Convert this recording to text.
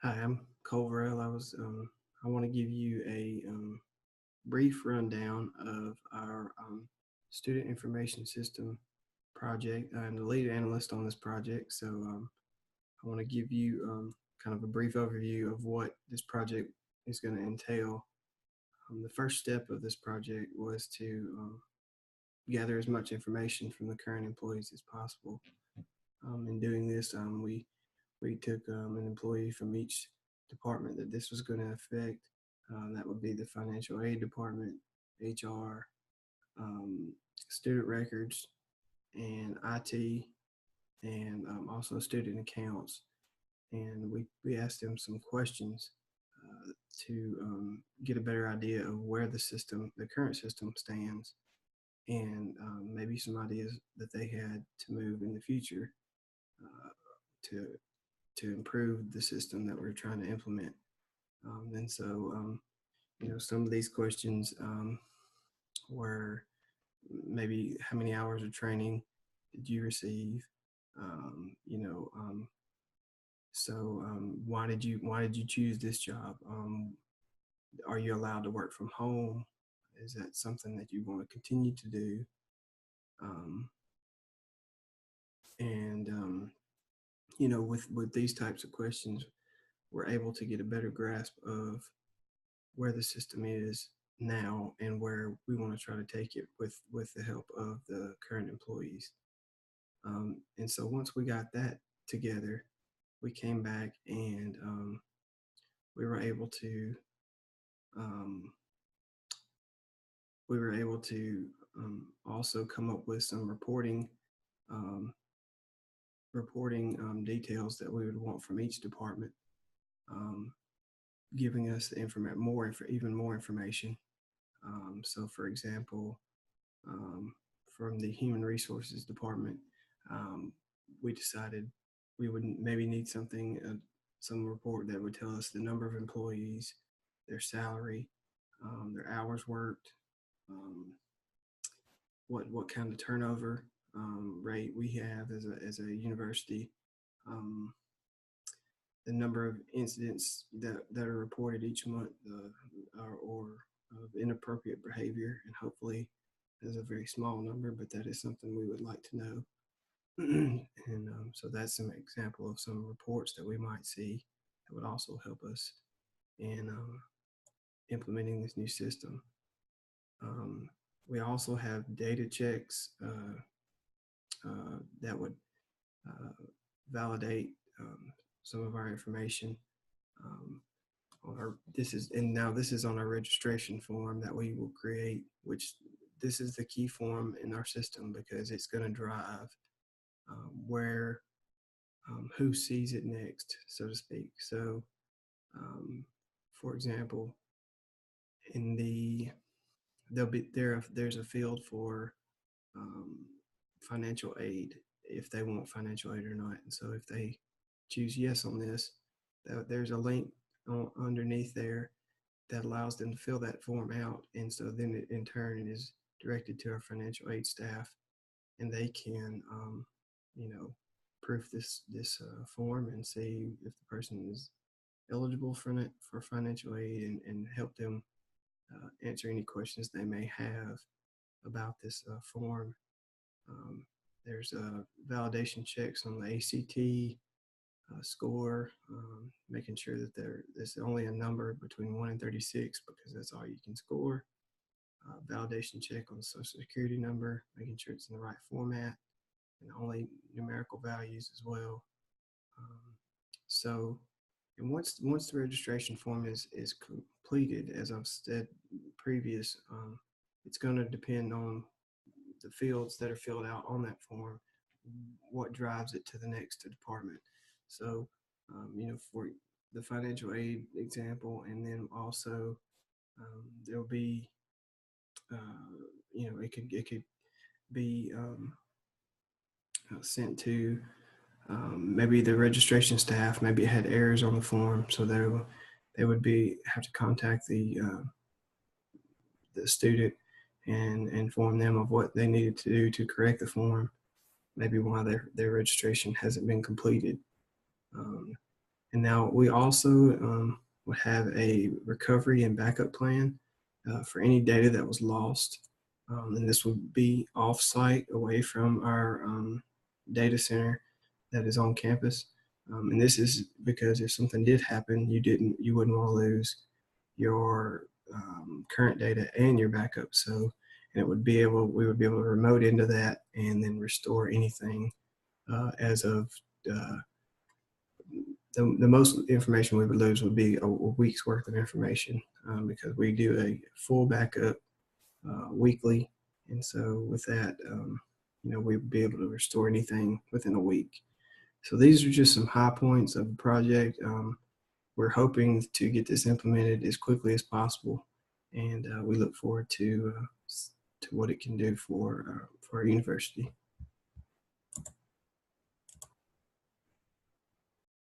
Hi, I'm Colverell. I want to give you a brief rundown of our student information system project. I'm the lead analyst on this project, so I want to give you kind of a brief overview of what this project is going to entail. The first step of this project was to gather as much information from the current employees as possible. In doing this, we took an employee from each department that this was going to affect. That would be the financial aid department, HR, student records, and IT, and also student accounts. And we asked them some questions to get a better idea of where the current system stands, and maybe some ideas that they had to move in the future to to improve the system that we're trying to implement. And so, some of these questions were maybe how many hours of training did you receive? Um, you know, um, why did you choose this job? Are you allowed to work from home? Is that something that you want to continue to do? Um, and with these types of questions, we're able to get a better grasp of where the system is now and where we want to try to take it with the help of the current employees. And so once we got that together, we came back and we were able to um, also come up with some um, reporting details that we would want from each department, um, giving us even more information. So, for example, from the human resources department, we decided we would maybe need some report that would tell us the number of employees, their salary, their hours worked, um, what kind of turnover rate we have as a university, um, the number of incidents that are reported each month, or of inappropriate behavior, and hopefully there's a very small number, but that is something we would like to know. And so that's some example of some reports that we might see that would also help us in implementing this new system. Um, we also have data checks that would validate some of our information. This is on our registration form that we will create, which this is the key form in our system because it's going to drive where who sees it next, so to speak. So, for example, in there's a field for um, financial aid if they want financial aid or not. And so if they choose yes on this, there's a link underneath there that allows them to fill that form out. And so then in turn it is directed to our financial aid staff, and they can proof this form and see if the person is eligible for financial aid, and help them answer any questions they may have about this form. Um, there's validation checks on the ACT score, making sure that there's only a number between 1 and 36 because that's all you can score. Validation check on the social security number, making sure it's in the right format and only numerical values as well. So, and once the registration form is completed, as I've said previous, it's going to depend on the fields that are filled out on that form, what drives it to the next department. So, for the financial aid example, and then also there'll be, it could be sent to maybe the registration staff. Maybe it had errors on the form, so they would have to contact the student and inform them of what they needed to do to correct the form, maybe why their registration hasn't been completed. And now we also would have a recovery and backup plan for any data that was lost. And this would be off-site, away from our data center that is on campus. And this is because if something did happen, you wouldn't want to lose your current data and your backup. So, and we would be able to remote into that and then restore anything as of the most information we would lose would be a week's worth of information because we do a full backup weekly. And so with that, we'd be able to restore anything within a week. So these are just some high points of the project. We're hoping to get this implemented as quickly as possible, and we look forward to what it can do for our university.